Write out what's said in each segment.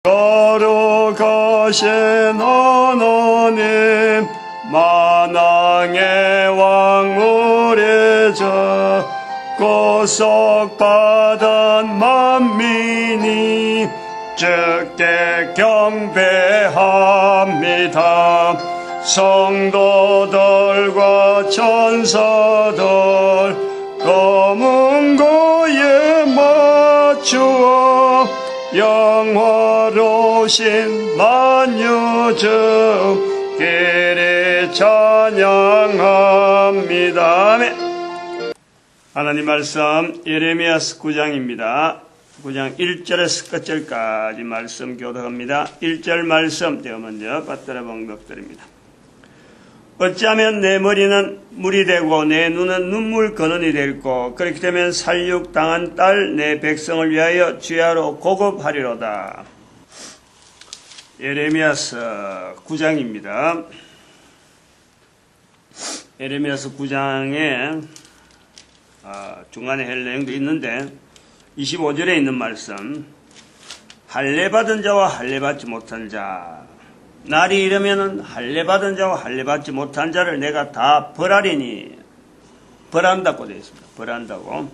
거룩하신 하나님, 만왕의 왕물이자 구속받은 만민이 주께 경배합니다. 성도들과 천사들 검은 고에 맞추어 영화로우신 만유주 길이 찬양합니다. 아멘. 하나님 말씀 예레미야서 9장입니다. 9장 1절에서 끝절까지 말씀 교독합니다. 1절 말씀 제가 먼저 받들어 봉독드립니다. 어찌하면 내 머리는 물이 되고 내 눈은 눈물 근원이 될고 그렇게 되면 살육당한 딸 내 백성을 위하여 주야로 고급하리로다. 예레미야서 9장입니다. 예레미야서 9장에 중간에 할 내용도 있는데 25절에 있는 말씀, 할례받은 자와 할례받지 못한 자, 날이 이르면은 할례받은 자와 할례받지 못한 자를 내가 다 벌하리니, 벌한다고 되어 있습니다. 벌한다고.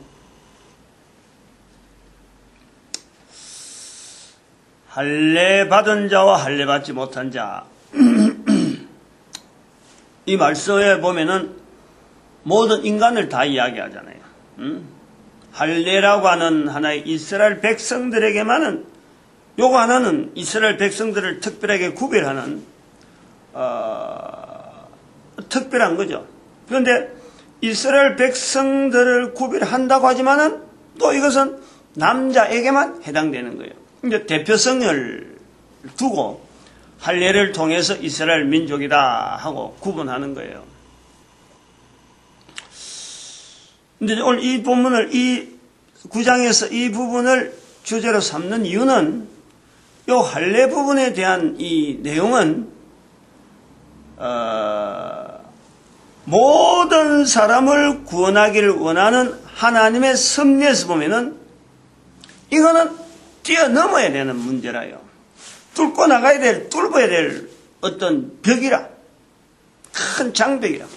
할례받은 자와 할례받지 못한 자. 이 말씀에 보면은 모든 인간을 다 이야기하잖아요. 할례라고 하는 하나의 이스라엘 백성들에게만은, 요거 하나는 이스라엘 백성들을 특별하게 구별하는 특별한 거죠. 그런데 이스라엘 백성들을 구별한다고 하지만은 또 이것은 남자에게만 해당되는 거예요. 이제 대표성을 두고 할례를 통해서 이스라엘 민족이다 하고 구분하는 거예요. 근데 오늘 이 본문을, 이 9장에서 이 부분을 주제로 삼는 이유는 요 할례 부분에 대한 이 내용은 모든 사람을 구원하기를 원하는 하나님의 섭리에서 보면은 이거는 뛰어넘어야 되는 문제라요. 뚫고 나가야 될, 뚫어야 될 어떤 벽이라, 큰 장벽이라.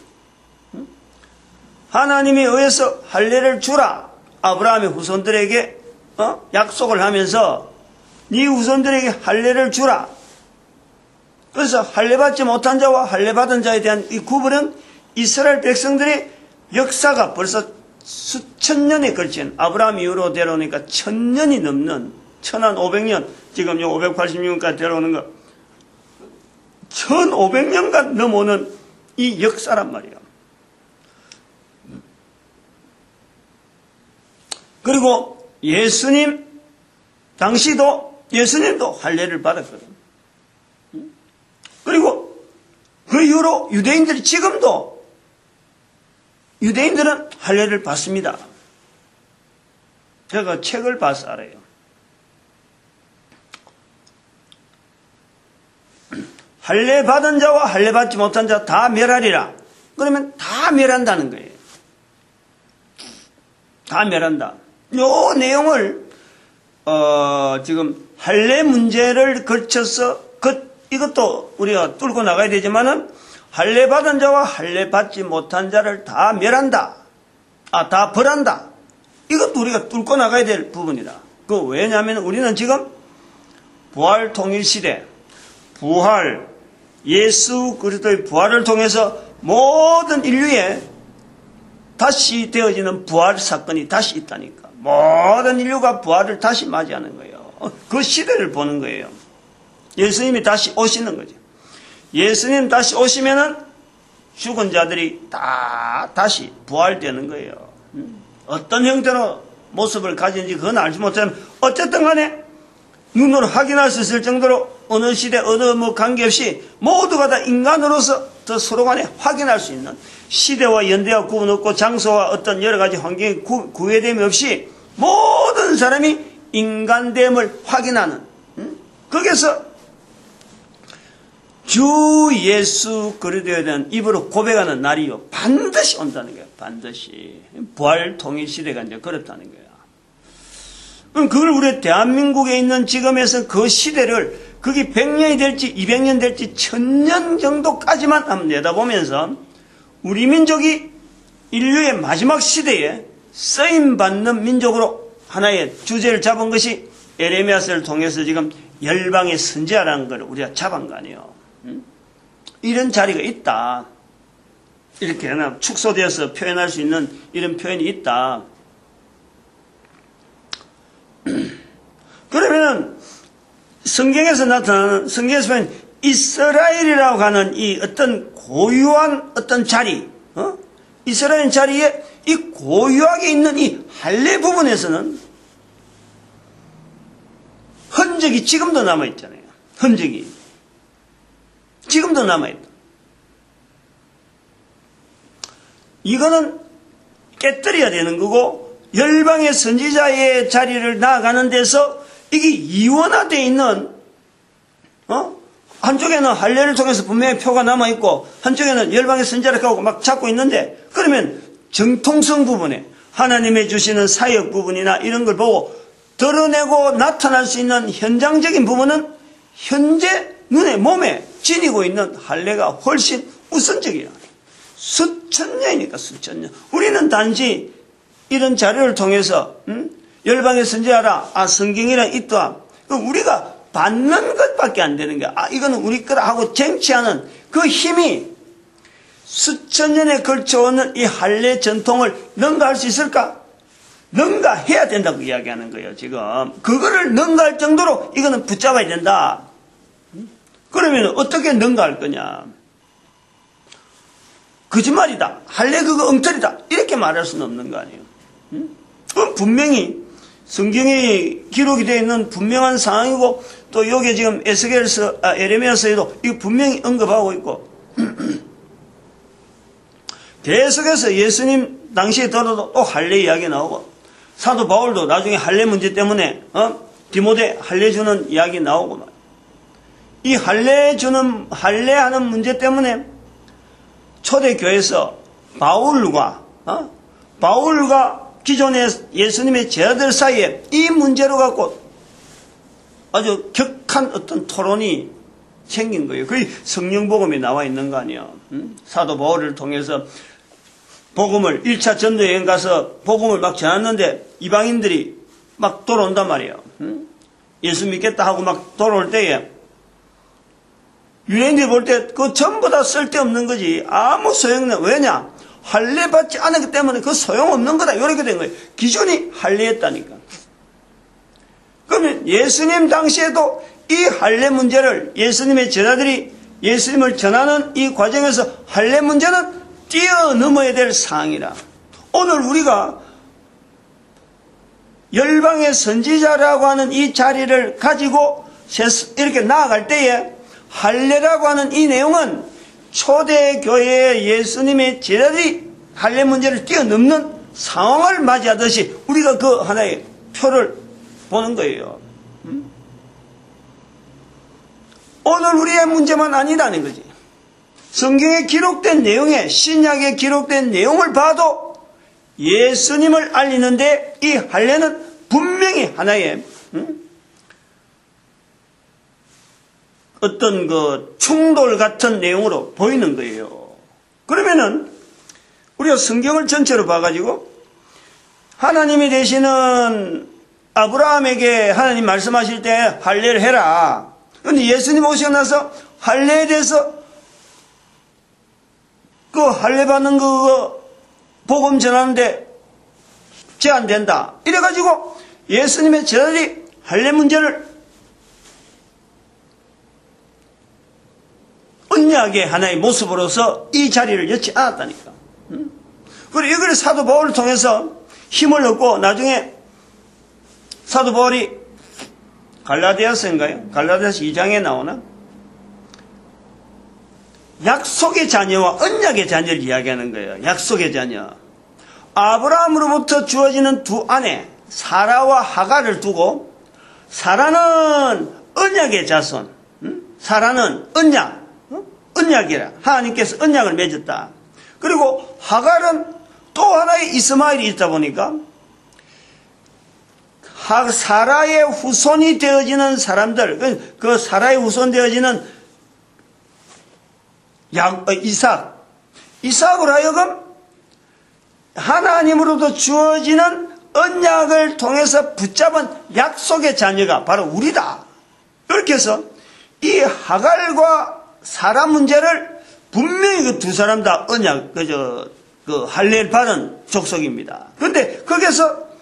하나님에 의해서 할례를 주라, 아브라함의 후손들에게 약속을 하면서 네 후손들에게 할례를 주라. 그래서 할례받지 못한 자와 할례받은 자에 대한 이 구분은 이스라엘 백성들의 역사가 벌써 수천 년에 걸친, 아브라함 이후로 데려오니까 1000년이 넘는, 1500년, 지금 요 586년까지 데려오는 거 1500년간 넘어오는 이 역사란 말이에요. 그리고 예수님 당시도 예수님도 할례를 받았거든. 그리고 그 이후로 유대인들이 지금도 유대인들은 할례를 받습니다. 제가 책을 봐서 알아요. 할례 받은 자와 할례 받지 못한 자 다 멸하리라. 그러면 다 멸한다는 거예요. 다 멸한다. 요 내용을 지금 할례 문제를 거쳐서 이것도 우리가 뚫고 나가야 되지만은 할례 받은 자와 할례 받지 못한 자를 다 멸한다. 다 벌한다. 이것도 우리가 뚫고 나가야 될 부분이다. 왜냐하면 우리는 지금 부활 통일 시대, 부활, 예수 그리스도의 부활을 통해서 모든 인류에 다시 되어지는 부활 사건이 다시 있다니까. 모든 인류가 부활을 다시 맞이하는 거예요. 그 시대를 보는 거예요. 예수님이 다시 오시는 거죠. 예수님 다시 오시면은 죽은 자들이 다 다시 부활되는 거예요. 어떤 형태로 모습을 가진지 그건 알지 못하면 어쨌든 간에 눈으로 확인할 수 있을 정도로 어느 시대 어느 관계없이 모두가 다 인간으로서 더 서로 간에 확인할 수 있는, 시대와 연대와 구분 없고 장소와 어떤 여러 가지 환경에 구애됨이 없이 모든 사람이 인간됨을 확인하는, 거기서 주 예수 그리스도에 대한 입으로 고백하는 날이요 반드시 온다는 거예요. 반드시 부활 통일 시대가 이제 그렇다는 거예요. 그럼 그걸 우리 대한민국에 있는 지금에서 그 시대를 그게 100년이 될지 200년 될지 1000년 정도까지만 한번 내다보면서 우리 민족이 인류의 마지막 시대에 쓰임받는 민족으로 하나의 주제를 잡은 것이 에레미야서를 통해서 지금 열방의 선지자라는 걸 우리가 잡은 거 아니에요. 이런 자리가 있다. 이렇게 하나 축소되어서 표현할 수 있는 이런 표현이 있다. 그러면은 성경에서 나타나는 성경에서 보면 이스라엘이라고 하는 이 어떤 고유한 어떤 자리, 이스라엘 자리에 이 고유하게 있는 이 할례 부분에서는 흔적이 지금도 남아있잖아요. 흔적이 지금도 남아있다. 이거는 깨뜨려야 되는 거고, 열방의 선지자의 자리를 나아가는 데서 이게 이원화되어 있는, 한쪽에는 할례를 통해서 분명히 표가 남아있고, 한쪽에는 열방의 선지자를 하고 막 잡고 있는데, 그러면 정통성 부분에 하나님의 주시는 사역 부분이나 이런 걸 보고 드러내고 나타날 수 있는 현장적인 부분은 현재 눈에 몸에 지니고 있는 할례가 훨씬 우선적이야. 수천 년이니까 수천 년. 우리는 단지 이런 자료를 통해서 열방의 선지자라 성경이랑 있다. 우리가 받는 것밖에 안 되는 거야. 이거는 우리 거라 하고 쟁취하는 그 힘이 수천 년에 걸쳐오는 이 할례 전통을 능가할 수 있을까? 능가해야 된다고 이야기하는 거예요, 지금. 그거를 능가할 정도로 이거는 붙잡아야 된다. 그러면 어떻게 능가할 거냐? 거짓말이다. 할례 그거 엉터리다. 이렇게 말할 수는 없는 거 아니에요. 그건 분명히 성경에 기록이 되어 있는 분명한 상황이고, 또 여기 지금 에레미야서에도 이거 분명히 언급하고 있고, 계속해서 예수님 당시에 들어도 또 할례 이야기 나오고, 사도 바울도 나중에 할례 문제 때문에 디모데 할례 주는 이야기 나오고, 이 할례하는 문제 때문에 초대교회에서 바울과 기존의 예수님의 제자들 사이에 이 문제로 갖고 아주 격한 어떤 토론이 생긴 거예요. 그게 성령복음에 나와 있는 거 아니에요. 사도 바울을 통해서 복음을 1차 전도 여행 가서 복음을 막 전했는데 이방인들이 막 돌아온단 말이에요. 예수 믿겠다 하고 막 돌아올 때에 유대인들이 볼 때 그거 전부 다 쓸데없는 거지. 아무 소용없는. 왜냐? 할례 받지 않았기 때문에 그 소용없는 거다. 이렇게 된 거예요. 기존이 할례였다니까. 그러면 예수님 당시에도 이 할례 문제를 예수님의 제자들이 예수님을 전하는 이 과정에서 할례 문제는 뛰어넘어야 될 사항이라. 오늘 우리가 열방의 선지자라고 하는 이 자리를 가지고 이렇게 나아갈 때에 할례라고 하는 이 내용은 초대교회의 예수님의 제자들이 할례 문제를 뛰어넘는 상황을 맞이하듯이 우리가 그 하나의 표를 보는 거예요. 오늘 우리의 문제만 아니라는 거지. 성경에 기록된 내용에, 신약에 기록된 내용을 봐도 예수님을 알리는데 이 할례는 분명히 하나의 어떤 그 충돌 같은 내용으로 보이는 거예요. 그러면은 우리가 성경을 전체로 봐가지고 하나님이 되시는 아브라함에게 하나님 말씀하실 때 할례를 해라. 그런데 예수님 오시고 나서 할례에 대해서 그 할례 받는 거 복음 전하는데 제한된다. 이래가지고 예수님의 제자들이 할례 문제를 언약의 하나의 모습으로서 이 자리를 여지 않았다니까. 그리고 이걸 사도 바울을 통해서 힘을 얻고 나중에 사도 바울이 갈라디아서인가요? 갈라디아서 2장에 나오나? 약속의 자녀와 언약의 자녀를 이야기하는 거예요. 약속의 자녀. 아브라함으로부터 주어지는 두 아내 사라와 하갈을 두고, 사라는 언약의 자손, 사라는 언약이라 하나님께서 언약을 맺었다. 그리고 하갈은 또 하나의 이스마엘이 있다 보니까 사라의 후손이 되어지는 사람들, 그 사라의 후손 되어지는 이삭으로 하여금 하나님으로부터 주어지는 언약을 통해서 붙잡은 약속의 자녀가 바로 우리다. 이렇게 해서 이 하갈과 사라 문제를 분명히 그 두 사람 다 할례를 받은 족속입니다. 그런데 거기서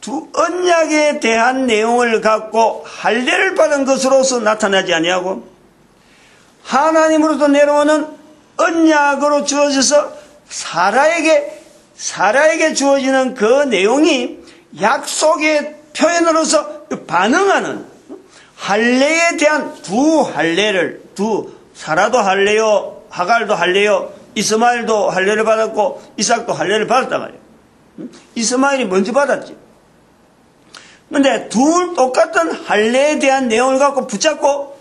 두 언약에 대한 내용을 갖고 할례를 받은 것으로서 나타나지 아니하고 하나님으로부터 내려오는 언약으로 주어져서 사라에게 주어지는 그 내용이 약속의 표현으로서 반응하는 할례에 대한 사라도 할례요, 하갈도 할례요, 이스마엘도 할례를 받았고 이삭도 할례를 받았단 말이에요. 이스마엘이 먼저 받았지. 그런데 둘 똑같은 할례에 대한 내용을 갖고 붙잡고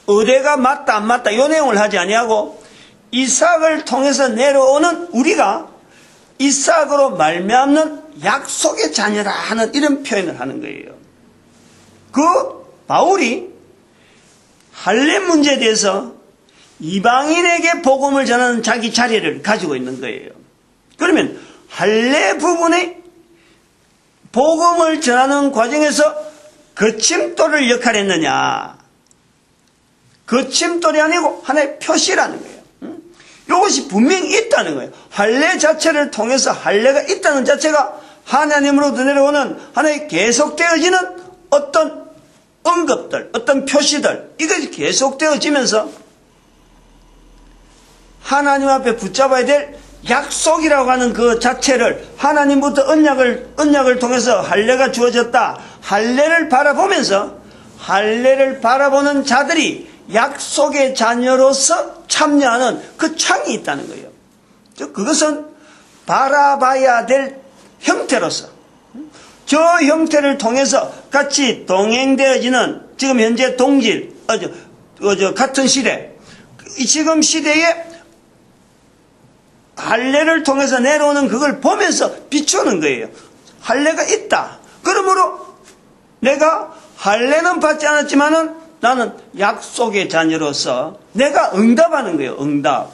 어디가 맞다 안 맞다 이 내용을 하지 아니하고 이삭을 통해서 내려오는 우리가 이삭으로 말미암는 약속의 자녀라 하는 이런 표현을 하는 거예요. 그 바울이 할례 문제에 대해서 이방인에게 복음을 전하는 자기 자리를 가지고 있는 거예요. 그러면 할례 부분에 복음을 전하는 과정에서 거침돌을 역할했느냐? 거침돌이 아니고 하나의 표시라는 거예요. 이것이 분명히 있다는 거예요. 할례 자체를 통해서 할례가 있다는 자체가 하나님으로부터 내려오는 하나의 계속되어지는 어떤 언급들, 어떤 표시들, 이것이 계속되어지면서 하나님 앞에 붙잡아야 될 약속이라고 하는 그 자체를 하나님부터 언약을 통해서 할례가 주어졌다. 할례를 바라보면서 할례를 바라보는 자들이 약속의 자녀로서 참여하는 그 창이 있다는 거예요. 그것은 바라봐야 될 형태로서 저 형태를 통해서 같이 동행되어지는 지금 현재 동질, 같은 시대, 지금 시대에 할례를 통해서 내려오는 그걸 보면서 비추는 거예요. 할례가 있다. 그러므로 내가 할례는 받지 않았지만은 나는 약속의 자녀로서 내가 응답하는 거예요. 응답.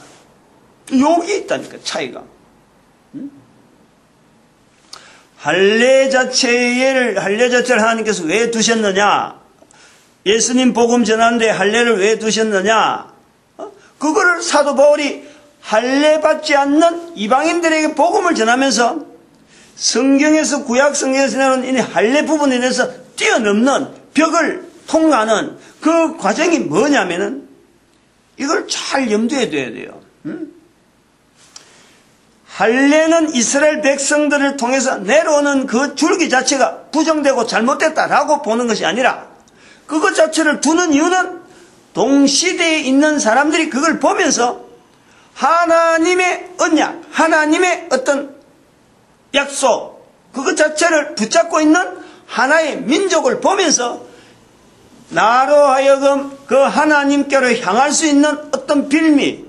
여기 있다니까 차이가. 할례 자체를 하나님께서 왜 두셨느냐? 예수님 복음 전하는데 할례를 왜 두셨느냐? 그거를 사도 바울이 할례 받지 않는 이방인들에게 복음을 전하면서 성경에서 구약 성경에서 나오는 이 할례 부분에 대해서 뛰어넘는 벽을 통과하는 그 과정이 뭐냐면은 이걸 잘 염두에 둬야 돼요. 할례는 이스라엘 백성들을 통해서 내려오는 그 줄기 자체가 부정되고 잘못됐다라고 보는 것이 아니라 그것 자체를 두는 이유는 동시대에 있는 사람들이 그걸 보면서 하나님의 언약, 하나님의 어떤 약속, 그것 자체를 붙잡고 있는 하나의 민족을 보면서 나로 하여금 그 하나님께로 향할 수 있는 어떤 빌미,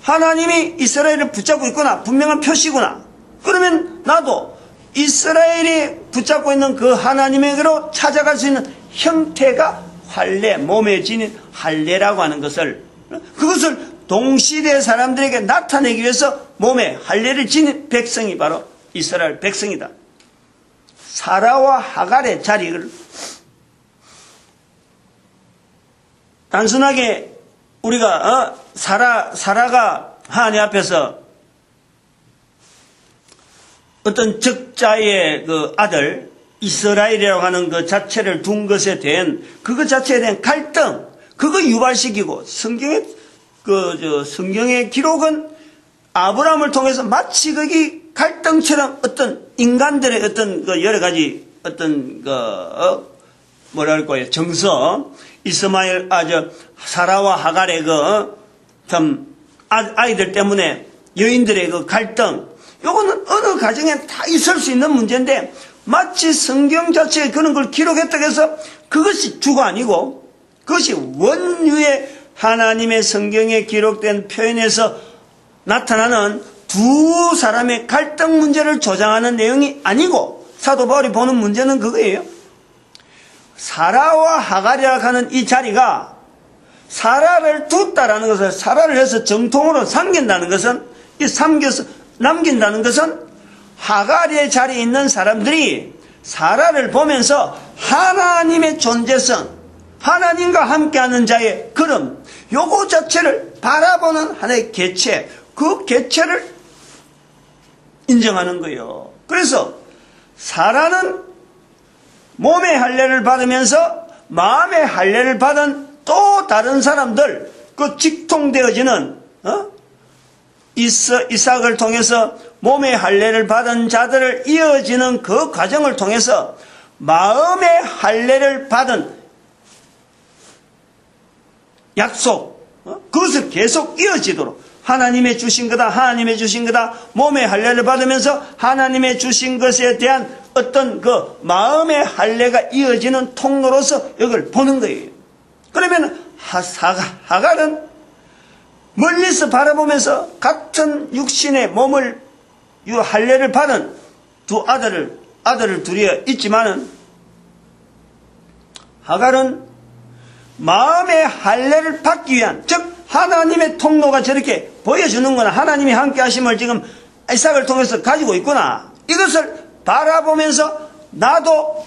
하나님이 이스라엘을 붙잡고 있구나, 분명한 표시구나. 그러면 나도 이스라엘이 붙잡고 있는 그 하나님에게로 찾아갈 수 있는 형태가 할례, 몸에 지닌 할례라고 하는 것을, 그것을 동시대 사람들에게 나타내기 위해서 몸에 할례를 지닌 백성이 바로 이스라엘 백성이다. 사라와 하갈의 자리를 단순하게 우리가 사라가 하나님 앞에서 어떤 적자의 그 아들 이스라엘이라고 하는 그 자체를 둔 것에 대한 그것 자체에 대한 갈등, 그거 유발시키고 성경의 기록은 아브라함을 통해서 마치 거기 갈등처럼 어떤 인간들의 어떤 그 여러 가지 어떤 뭐랄까요, 정서, 이스마엘, 사라와 하갈의 아이들 때문에 여인들의 그 갈등, 요거는 어느 가정에 다 있을 수 있는 문제인데, 마치 성경 자체에 그런 걸 기록했다고 해서 그것이 주가 아니고, 그것이 원유의 하나님의 성경에 기록된 표현에서 나타나는 두 사람의 갈등 문제를 조장하는 내용이 아니고, 사도 바울이 보는 문제는 그거예요. 사라와 하갈이라 하는 이 자리가 사라를 뒀다라는 것을, 사라를 해서 정통으로 삼긴다는 것은, 이 삼겨서 남긴다는 것은 하갈의 자리에 있는 사람들이 사라를 보면서 하나님의 존재성, 하나님과 함께하는 자의 그름, 요거 자체를 바라보는 하나의 개체, 그 개체를 인정하는 거예요. 그래서 사라는 몸의 할례를 받으면서 마음의 할례를 받은 또 다른 사람들, 그 직통되어지는 이삭을 통해서 몸의 할례를 받은 자들을 이어지는 그 과정을 통해서 마음의 할례를 받은 약속, 그것을 계속 이어지도록 하나님의 주신 거다, 하나님의 주신 거다, 몸의 할례를 받으면서 하나님의 주신 것에 대한 어떤 그 마음의 할례가 이어지는 통로로서 이걸 보는 거예요. 그러면 하갈은 멀리서 바라보면서 같은 육신의 몸을 이 할례를 받은 두 아들을 둘이 있지만은, 하갈은 마음의 할례를 받기 위한, 즉 하나님의 통로가 저렇게 보여주는구나, 하나님이 함께 하심을 지금 이삭을 통해서 가지고 있구나, 이것을 바라보면서 나도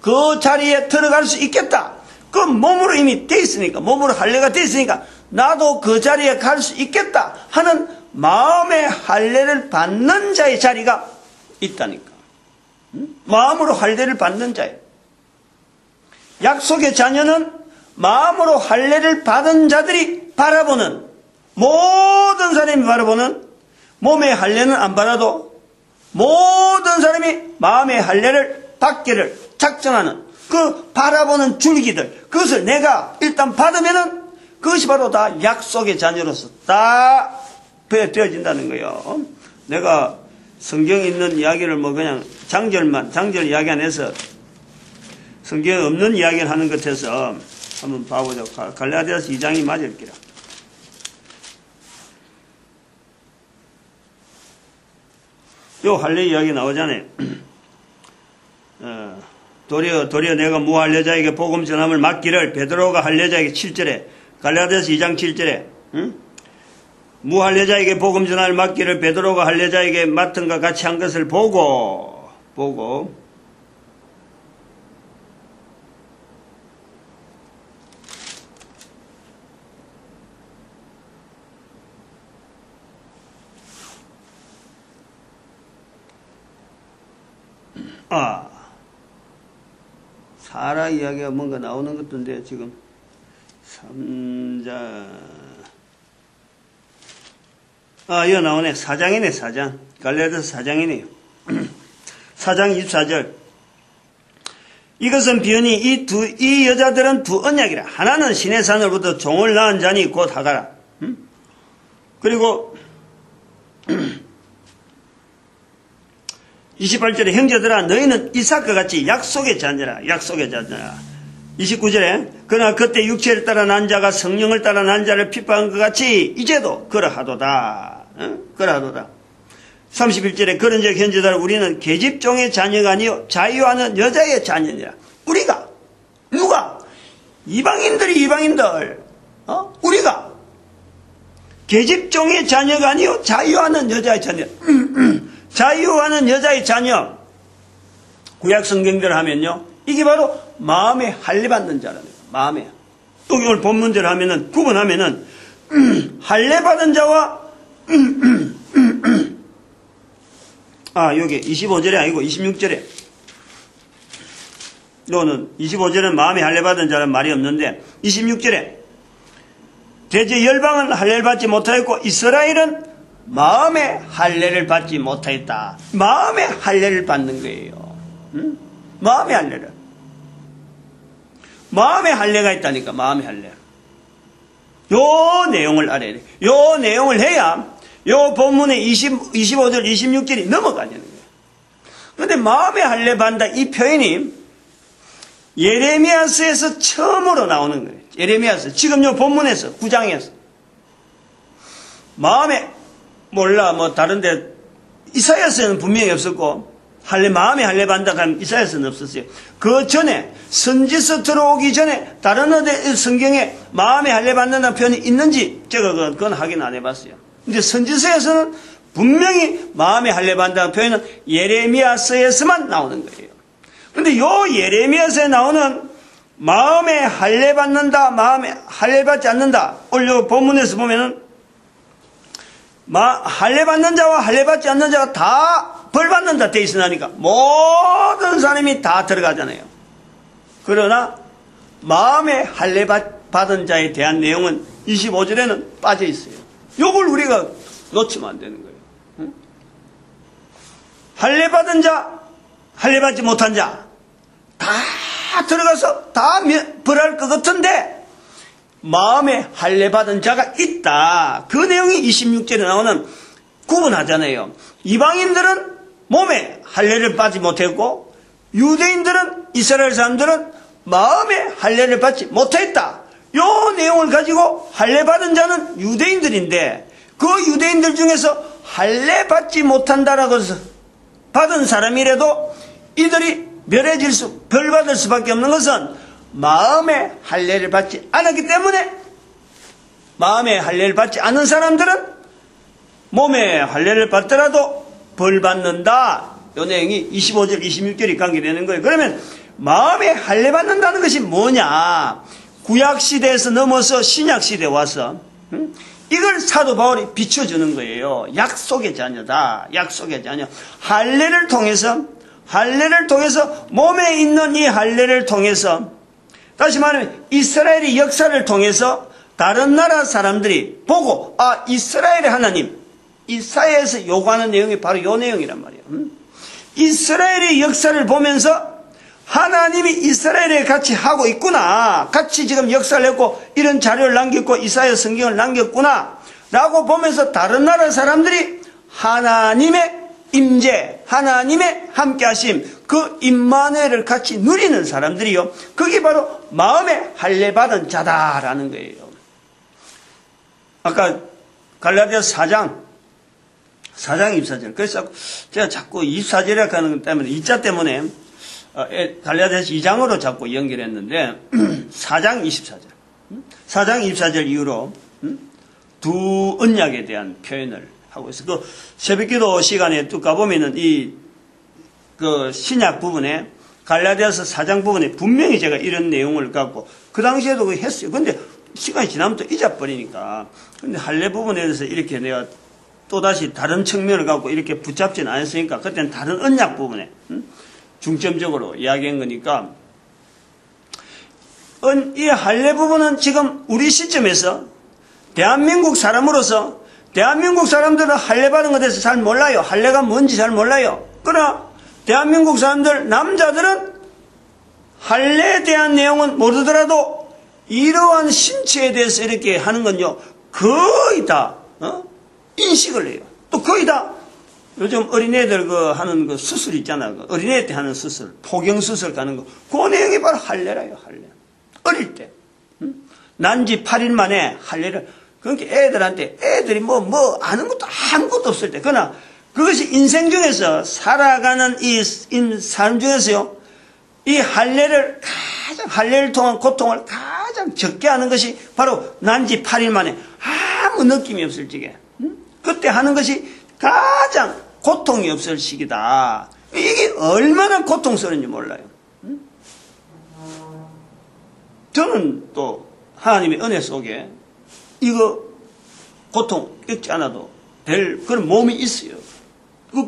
그 자리에 들어갈 수 있겠다, 그 몸으로 이미 돼 있으니까, 몸으로 할례가 돼 있으니까 나도 그 자리에 갈 수 있겠다 하는 마음의 할례를 받는 자의 자리가 있다니까. 마음으로 할례를 받는 자예요. 약속의 자녀는 마음으로 할례를 받은 자들이 바라보는, 모든 사람이 바라보는, 몸의 할례는 안 받아도 모든 사람이 마음의 할례를 받기를 작정하는 그 바라보는 줄기들, 그것을 내가 일단 받으면은 그것이 바로 다 약속의 자녀로서 다 되어진다는 거예요. 내가 성경에 있는 이야기를 뭐 그냥 장절 이야기 안 해서 성경에 없는 이야기를 하는 것 같아서 한번 봐보죠. 갈라디아서 2장이 맞을기라. 요 할례 이야기 나오잖아요. 도리어 내가 무할례자에게 복음 전함을 맡기를, 베드로가 할례자에게 7절에, 갈라디아서 2장 7절에, 무할례자에게 복음 전함을 맡기를 베드로가 할례자에게 맡은 것 같이 한 것을 보고 사라 이야기가 뭔가 나오는 것도인데 지금 3장 이거 나오네. 4장이네. 4장 갈라디아서 4장이네요. 4장 24절, 이것은 비언이 이 여자들은 두 언약이라. 하나는 신의 산으로부터 종을 낳은 자니 곧 하가라. 그리고 28절에 형제들아 너희는 이삭과 같이 약속의 자녀라. 29절에 그러나 그때 육체를 따라 난 자가 성령을 따라 난 자를 핍박한 것 같이 이제도 그러하도다. 그러하도다. 31절에 그런즉 현재들 우리는 계집종의 자녀가 아니요 자유하는 여자의 자녀니라. 우리가 누가? 이방인들 우리가 계집종의 자녀가 아니요 자유하는 여자의 자녀. 자유하는 여자의 자녀, 구약 성경대로 하면요, 이게 바로 마음에 할례 받는 자라는 거예요. 마음에. 또 이걸 본문대로 하면은, 구분하면은, 할례 받은 자와, 여기 25절에 아니고 26절에, 너는 25절은 마음에 할례 받은 자는 말이 없는데, 26절에, 대제 열방은 할례를 받지 못하였고, 이스라엘은 마음의 할례를 받지 못하였다. 마음의 할례를 받는 거예요. 마음의 할례를. 마음의 할례가 있다니까. 마음의 할례. 요 내용을 알아야 돼. 요 내용을 해야 요 본문의 25절 26절이 넘어가는 거예요. 그런데 마음의 할례 받는다 이 표현이 예레미야서에서 처음으로 나오는 거예요. 예레미야서. 지금 요 본문에서 9장에서 마음에 몰라, 다른데, 이사야서에는 분명히 없었고, 마음에 할례 받는다고 하면 이사야서는 없었어요. 그 전에 선지서 들어오기 전에 다른 어디 성경에 마음에 할례 받는다는 표현이 있는지 제가 그건 확인 안 해봤어요. 근데 선지서에서는 분명히 마음에 할례 받는다는 표현은 예레미야서에서만 나오는 거예요. 근데 요 예레미야서에 나오는 마음에 할례 받는다, 마음에 할례 받지 않는다. 오늘 본문에서 보면은 할례 받는 자와 할례 받지 않는 자가 다 벌 받는다 돼 있으니까 모든 사람이 다 들어가잖아요. 그러나 마음에 할례 받은 자에 대한 내용은 25절에는 빠져 있어요. 요걸 우리가 놓치면 안 되는 거예요. 응? 할례 받은 자, 할례 받지 못한 자 다 들어가서 다 벌할 것 같은데 마음에 할례 받은 자가 있다. 그 내용이 26절에 나오는 구분하잖아요. 이방인들은 몸에 할례를 받지 못했고 유대인들은 이스라엘 사람들은 마음에 할례를 받지 못했다. 요 내용을 가지고 할례 받은 자는 유대인들인데 그 유대인들 중에서 할례 받지 못한다라고 해서 받은 사람이라도 이들이 벌 받을 수밖에 없는 것은 마음에 할례를 받지 않았기 때문에 마음에 할례를 받지 않은 사람들은 몸에 할례를 받더라도 벌 받는다. 이 내용이 25절, 26절이 관계되는 거예요. 그러면 마음에 할례 받는다는 것이 뭐냐? 구약시대에서 넘어서 신약시대에 와서 이걸 사도 바울이 비춰주는 거예요. 약속의 자녀다. 약속의 자녀. 할례를 통해서 몸에 있는 이 할례를 통해서 다시 말하면 이스라엘의 역사를 통해서 다른 나라 사람들이 보고 이스라엘의 하나님 이사야에서 요구하는 내용이 바로 이 내용이란 말이에요. 이스라엘의 역사를 보면서 하나님이 이스라엘에 같이 하고 있구나. 같이 지금 역사를 했고 이런 자료를 남겼고 이사야 성경을 남겼구나 라고 보면서 다른 나라 사람들이 하나님의 임재, 하나님의 함께하심, 그 임마누엘을 같이 누리는 사람들이요. 그게 바로 마음에 할례 받은 자다라는 거예요. 아까 갈라디아서 4장 24절. 그래서 제가 자꾸 24절이라고 하는 것 때문에, 2자 때문에, 갈라디아서 2장으로 자꾸 연결했는데, 4장 24절. 4장 24절 이후로, 두 언약에 대한 표현을 하고 있어요. 그, 새벽 기도 시간에 쭉 가보면은 신약 부분에, 갈라디아서 4장 부분에 분명히 제가 이런 내용을 갖고, 그 당시에도 했어요. 근데 시간이 지나면 또 잊어버리니까. 근데 할례 부분에 대해서 이렇게 내가 또다시 다른 측면을 갖고 이렇게 붙잡지는 않았으니까 그때는 다른 언약 부분에 중점적으로 이야기한 거니까 이 할례 부분은 지금 우리 시점에서 대한민국 사람으로서 대한민국 사람들은 할례 받은 것에 대해서 잘 몰라요. 할례가 뭔지 잘 몰라요. 그러나 대한민국 사람들 남자들은 할례에 대한 내용은 모르더라도 이러한 신체에 대해서 이렇게 하는 건요 거의 다 인식을 해요. 또 거의 다 요즘 어린애들 하는 수술 있잖아. 어린애 때 하는 수술, 포경수술 가는 거. 그 내용이 바로 할례라요, 할례. 어릴 때. 난지 8일 만에 할례를. 그러니까 애들이 아는 것도 아무것도 없을 때. 그러나 그것이 인생 중에서 살아가는 삶 중에서요, 이 할례를 통한 고통을 가장 적게 하는 것이 바로 난지 8일 만에 아무 느낌이 없을 적에. 그때 하는 것이 가장 고통이 없을 시기다. 이게 얼마나 고통스러운지 몰라요. 저는 또 하나님의 은혜 속에 이거 고통 겪지 않아도 될 그런 몸이 있어요.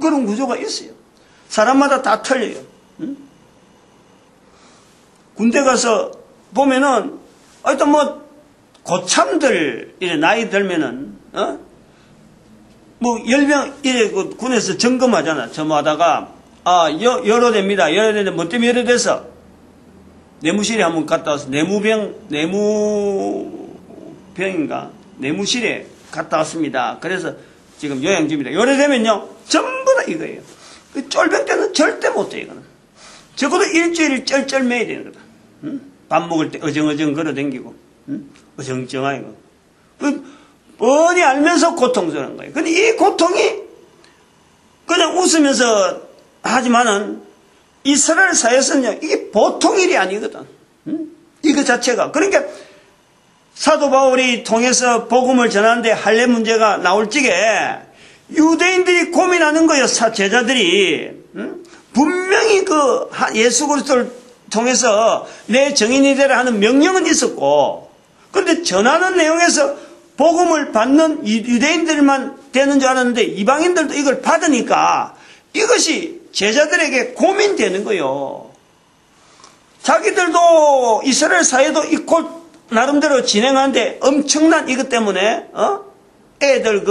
그런 구조가 있어요. 사람마다 다 틀려요. 군대 가서 보면은 하여튼 고참들 이래 나이 들면은 열명, 이래, 군에서 점검하잖아. 점하다가, 열어됩니다. 열어되는데, 뭐 때문에 열어돼서? 내무실에 한번 갔다 와서, 내무실에 갔다 왔습니다. 그래서 지금 요양 중입니다. 열어되면요, 전부 다 이거예요. 그 쫄병 때는 절대 못해, 이거는. 적어도 일주일 쩔쩔 매야 되는 거다. 밥 먹을 때 어정어정 걸어 댕기고, 어정쩡하게. 뻔히 알면서 고통스러운 거예요. 근데 이 고통이 그냥 웃으면서 하지만은 이스라엘 사회에서는요, 이게 보통 일이 아니거든. 이거 자체가. 그러니까 사도 바울이 통해서 복음을 전하는데 할례 문제가 나올 적에 유대인들이 고민하는 거예요. 제자들이. 분명히 그 예수 그리스도를 통해서 내 정인이 되라 하는 명령은 있었고, 그런데 전하는 내용에서 복음을 받는 유대인들만 되는 줄 알았는데 이방인들도 이걸 받으니까 이것이 제자들에게 고민되는 거예요. 자기들도 이스라엘 사회도 이 곧 나름대로 진행하는데 엄청난 이것 때문에 애들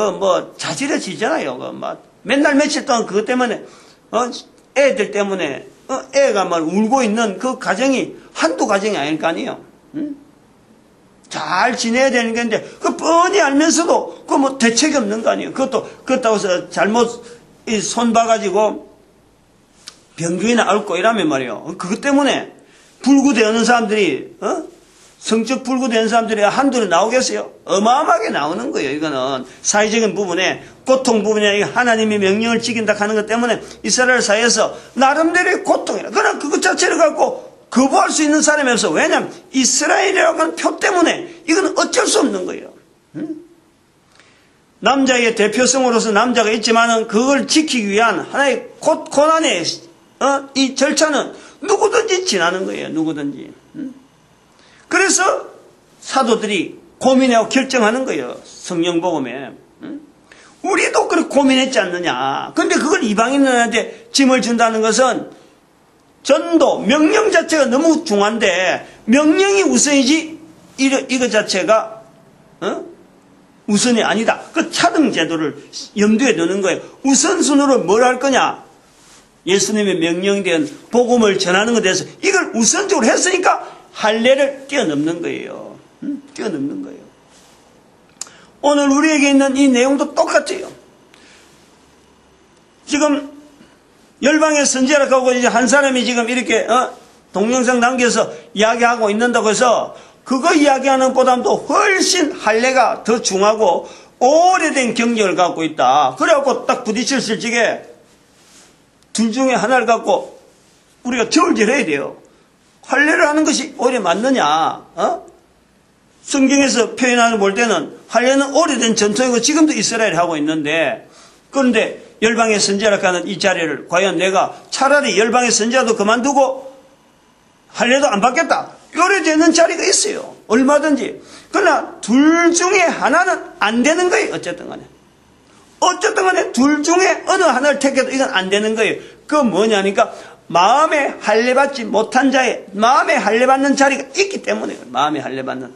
자지러지잖아요. 맨날 며칠 동안 그것 때문에 애들 때문에 애가 울고 있는 그 가정이 한두 가정이 아닐 거 아니에요. 잘 지내야 되는 건데 그 뻔히 알면서도 그 대책이 없는 거 아니에요. 그렇다고 해서 잘못 손 봐가지고 병균이나 앓고 이러면 말이에요. 그것 때문에 불구되는 사람들이 성적 불구되는 사람들이 한둘이 나오겠어요? 어마어마하게 나오는 거예요. 이거는 사회적인 부분에 고통 부분에 하나님의 명령을 지킨다 하는 것 때문에 이스라엘 사회에서 나름대로의 고통이라. 그러나 그것 자체를 갖고 거부할 수 있는 사람이 없어. 왜냐하면 이스라엘이라고 하는 표 때문에 이건 어쩔 수 없는 거예요. 남자의 대표성으로서 남자가 있지만은 그걸 지키기 위한 하나의 고난의 이 절차는 누구든지 지나는 거예요. 누구든지. 그래서 사도들이 고민하고 결정하는 거예요. 성령 복음에. 우리도 그렇게 고민했지 않느냐. 그런데 그걸 이방인들한테 짐을 준다는 것은 전도, 명령 자체가 너무 중요한데 명령이 우선이지 이거 자체가 우선이 아니다. 그 차등 제도를 염두에 두는 거예요. 우선순위로 뭘 할 거냐. 예수님의 명령된 복음을 전하는 것에 대해서 이걸 우선적으로 했으니까 할례를 뛰어넘는 거예요. 뛰어넘는 거예요. 오늘 우리에게 있는 이 내용도 똑같아요. 지금 열방의 선지자라고 하고 이제 한 사람이 지금 이렇게 동영상 남겨서 이야기하고 있는다고 해서 그거 이야기하는 것보다도 훨씬 할례가 더 중하고 오래된 경력을 갖고 있다. 그래갖고 딱 부딪혔을 적에 둘 중에 하나를 갖고 우리가 저울질해야 돼요. 할례를 하는 것이 오히려 맞느냐? 성경에서 표현하는 볼 때는 할례는 오래된 전통이고 지금도 이스라엘이 하고 있는데, 그런데 열방의 선지자라고 하는 이 자리를 과연 내가 차라리 열방의 선지자도 그만두고 할례도 안 받겠다. 이래 되는 자리가 있어요. 얼마든지. 그러나 둘 중에 하나는 안 되는 거예요. 어쨌든 간에. 어쨌든 간에 둘 중에 어느 하나를 택해도 이건 안 되는 거예요. 그건 뭐냐니까 마음에 할례받지 못한 자의 마음에 할례받는 자리가 있기 때문에 마음에 할례받는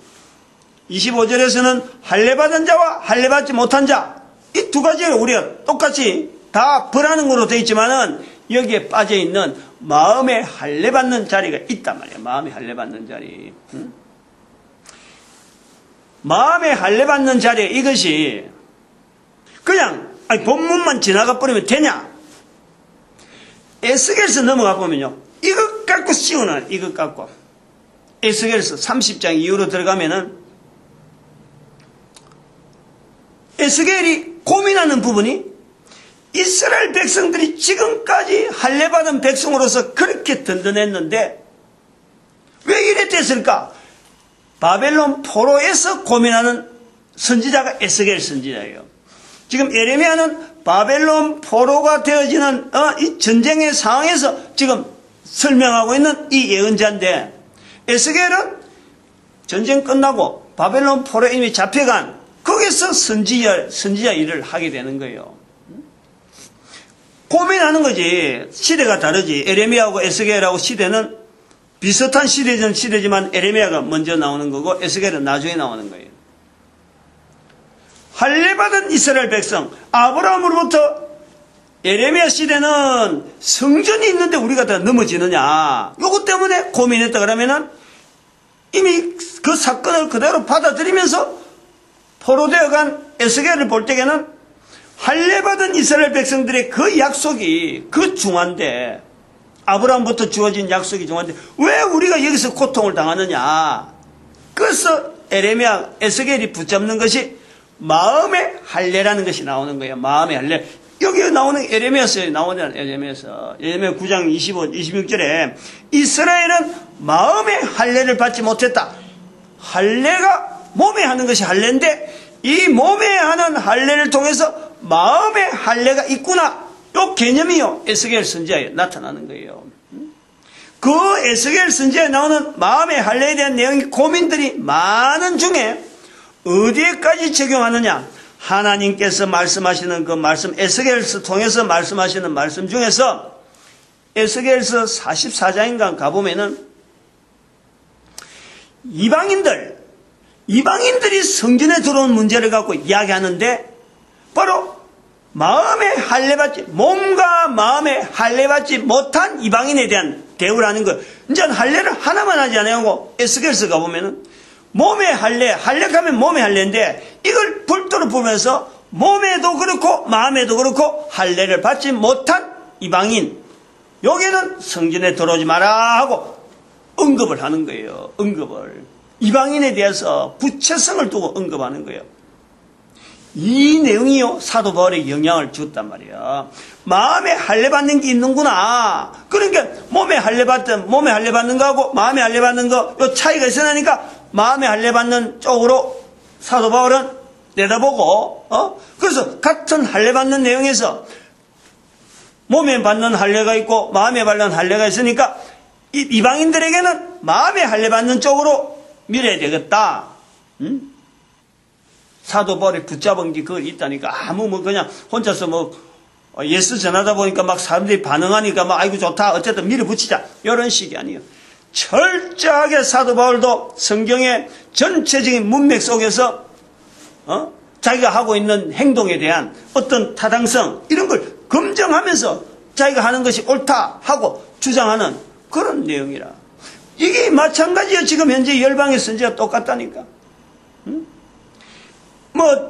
25절에서는 할례받은 자와 할례받지 못한 자 이 두 가지를 우리가 똑같이 다 벌하는 거로 되어 있지만은 여기에 빠져있는 마음에 할례받는 자리가 있단 말이에요. 마음에 할례받는 자리. 마음에 할례받는 자리에 이것이 그냥 본문만 지나가 버리면 되냐? 에스겔서 넘어가 보면요. 이것 갖고 씌우는 이것 갖고 에스겔서 30장 이후로 들어가면은 에스겔이 고민하는 부분이 이스라엘 백성들이 지금까지 할례받은 백성으로서 그렇게 든든했는데 왜 이래 됐을까? 바벨론 포로에서 고민하는 선지자가 에스겔 선지자예요. 지금 예레미야는 바벨론 포로가 되어지는 이 전쟁의 상황에서 지금 설명하고 있는 이 예언자인데 에스겔은 전쟁 끝나고 바벨론 포로에 이미 잡혀간 거기서 선지자 일을 하게 되는 거예요. 고민하는 거지. 시대가 다르지. 예레미야하고 에스겔하고 시대는 비슷한 시대지만 예레미야가 먼저 나오는 거고 에스겔은 나중에 나오는 거예요. 할례받은 이스라엘 백성 아브라함으로부터 예레미야 시대는 성전이 있는데 우리가 다 넘어지느냐. 요것 때문에 고민했다 그러면은 이미 그 사건을 그대로 받아들이면서 포로되어 간 에스겔을 볼 때에는 할례받은 이스라엘 백성들의 그 약속이 그 중한데 아브라함부터 주어진 약속이 중한데 왜 우리가 여기서 고통을 당하느냐. 그래서 예레미야 에스겔이 붙잡는 것이 마음의 할례라는 것이 나오는 거예요. 마음의 할례. 여기 나오는 에레미야서에 나오는 에레미야서 9장 25, 26절에 이스라엘은 마음의 할례를 받지 못했다. 할례가 몸에 하는 것이 할례인데 이 몸에 하는 할례를 통해서 마음의 할례가 있구나. 이 개념이요 에스겔 선지자에 나타나는 거예요. 그 에스겔 선지자에 나오는 마음의 할례에 대한 내용이 고민들이 많은 중에 어디에까지 적용하느냐. 하나님께서 말씀하시는 그 말씀, 에스겔서 통해서 말씀하시는 말씀 중에서 에스겔서 44장인가 가보면은 이방인들이 성전에 들어온 문제를 갖고 이야기하는데 바로 몸과 마음에 할례받지 못한 이방인에 대한 대우라는 거예요. 이제 할례를 하나만 하지 않아요. 에스겔서 가보면은 몸의 할례하면 몸의 할례인데 이걸 별도로 보면서 몸에도 그렇고 마음에도 그렇고 할례를 받지 못한 이방인 여기는 성전에 들어오지 마라 하고 언급을 하는 거예요. 언급을 이방인에 대해서 부채성을 두고 언급하는 거예요. 이 내용이요 사도 바울에게 영향을 줬단 말이야. 마음에 할례 받는 게 있는구나. 그러니까 몸에 할례 받는 거하고 마음에 할례 받는 거 요 차이가 있으니까 마음에 할례 받는 쪽으로 사도 바울은 내다보고 그래서 같은 할례 받는 내용에서 몸에 받는 할례가 있고 마음에 받는 할례가 있으니까 이방인들에게는 마음에 할례 받는 쪽으로 밀어야 되겠다. 사도 바울이 붙잡은 게 그거 있다니까. 그냥 혼자서 예수 전하다 보니까 막 사람들이 반응하니까 아이고 좋다 어쨌든 밀어붙이자 이런 식이 아니에요. 철저하게 사도 바울도 성경의 전체적인 문맥 속에서 자기가 하고 있는 행동에 대한 어떤 타당성 이런 걸 검증하면서 자기가 하는 것이 옳다 하고 주장하는 그런 내용이라. 이게 마찬가지예요. 지금 현재 열방의 선지가 똑같다니까.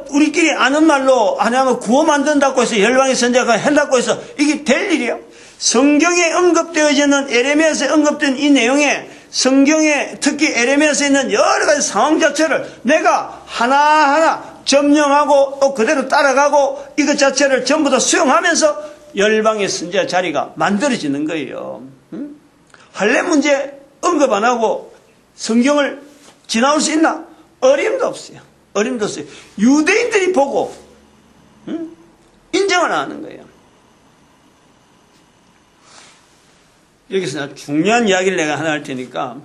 우리끼리 아는 말로 하냐면 구워 만든다고 해서 열방의 선지자가 한다고 해서 이게 될 일이에요. 성경에 언급되어지는 에레미야서에 언급된 이 내용에 성경에 특히 에레미야서에 있는 여러 가지 상황 자체를 내가 하나하나 점령하고 또 그대로 따라가고 이것 자체를 전부 다 수용하면서 열방의 선지자 자리가 만들어지는 거예요. 할례 문제 언급 안 하고 성경을 지나올 수 있나? 어림도 없어요. 유대인들이 보고 인정을 안 하는 거예요. 여기서 중요한 이야기를 내가 하나 할 테니까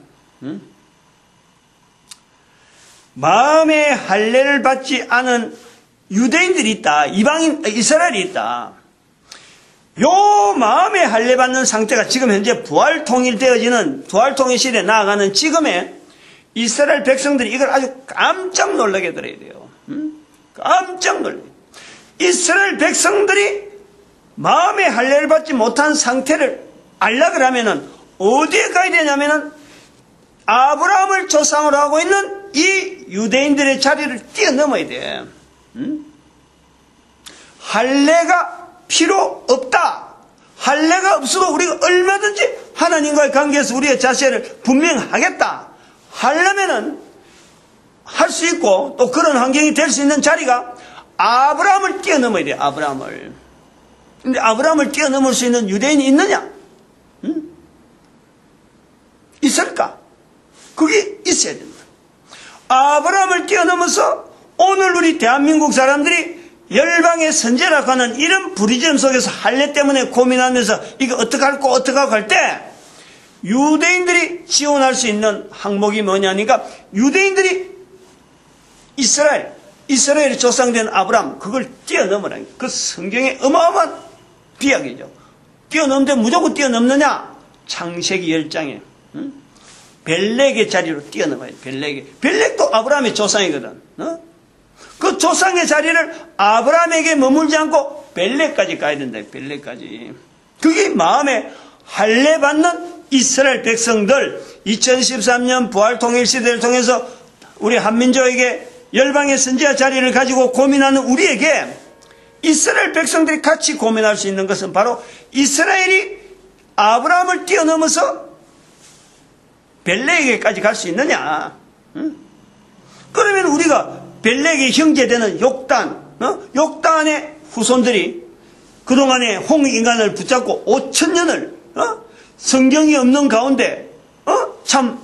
마음의 할례를 받지 않은 유대인들이 있다. 이스라엘이 있다. 요 마음의 할례 받는 상태가 지금 현재 부활 통일 시대에 나아가는 지금의 이스라엘 백성들이 이걸 아주 깜짝 놀라게 들어야 돼요. 깜짝 놀라요. 이스라엘 백성들이 마음의 할례를 받지 못한 상태를 알락을 하면은 어디에 가야 되냐면은 아브라함을 조상으로 하고 있는 이 유대인들의 자리를 뛰어넘어야 돼. 할례가 필요 없다. 할례가 없어도 우리가 얼마든지 하나님과의 관계에서 우리의 자세를 분명하겠다. 하려면은 할 수 있고 또 그런 환경이 될 수 있는 자리가 아브라함을 뛰어넘어야 돼. 아브라함을. 근데 아브라함을 뛰어넘을 수 있는 유대인이 있느냐? 있을까? 그게 있어야 된다. 아브라함을 뛰어넘어서 오늘 우리 대한민국 사람들이 열방의 선제라고 하는 이런 부리점 속에서 할례 때문에 고민하면서 이거 어떻게 할 때 유대인들이 지원할 수 있는 항목이 뭐냐니까 유대인들이 이스라엘이 조상된 아브라함 그걸 뛰어넘으라는 그 성경의 어마어마한 비약이죠. 뛰어넘는데 무조건 뛰어넘느냐? 창세기 10장에 벨렉의 자리로 뛰어넘어야 돼. 벨렉도 아브라함의 조상이거든. 그 조상의 자리를 아브라함에게 머물지 않고 벨렉까지 가야 된다. 벨렉까지. 그게 마음에 할례 받는 이스라엘 백성들 2013년 부활 통일 시대를 통해서 우리 한민족에게 열방의 선지자 자리를 가지고 고민하는 우리에게 이스라엘 백성들이 같이 고민할 수 있는 것은 바로 이스라엘이 아브라함을 뛰어넘어서 벨렉에게까지 갈 수 있느냐? 그러면 우리가 벨렉의 형제되는 욕단의 후손들이 그동안에 홍익인간을 붙잡고 5,000년을 성경이 없는 가운데 참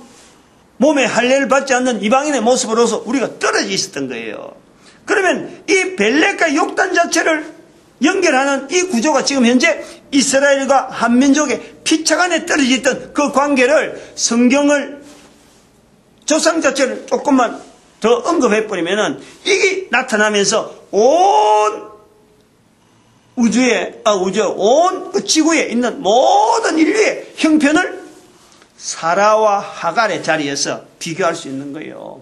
몸에 할례를 받지 않는 이방인의 모습으로서 우리가 떨어져 있었던 거예요. 그러면 이 벨렉과 욕단 자체를 연결하는 이 구조가 지금 현재 이스라엘과 한민족의 피착 안에 떨어져 있던 그 관계를 성경을 조상 자체를 조금만 더 언급해버리면은 이게 나타나면서 온 온 지구에 있는 모든 인류의 형편을 사라와 하갈의 자리에서 비교할 수 있는 거예요.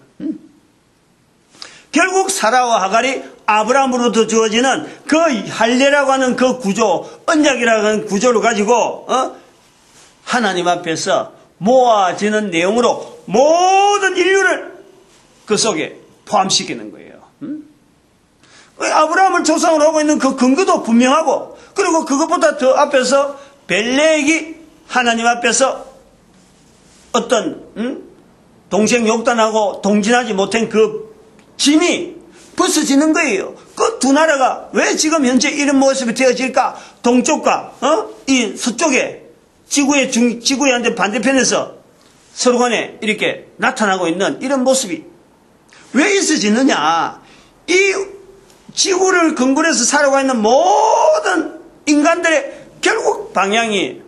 결국 사라와 하갈이 아브라함으로부터 주어지는 그 할례라고 하는 그 구조, 언약이라고 하는 구조를 가지고 하나님 앞에서 모아지는 내용으로 모든 인류를 그 속에 포함시키는 거예요. 아브라함을 조상으로 하고 있는 그 근거도 분명하고, 그리고 그것보다 더 앞에서 벨렉이 하나님 앞에서 어떤 동생 욕단하고 동진하지 못한 그 짐이 벗어지는 거예요. 그 두 나라가 왜 지금 현재 이런 모습이 되어질까? 동쪽과 이 서쪽에 지구의 한대 반대편에서 서로 간에 이렇게 나타나고 있는 이런 모습이 왜 있어지느냐? 이 지구를 근거로 해서 살아가고 있는 모든 인간들의 결국 방향이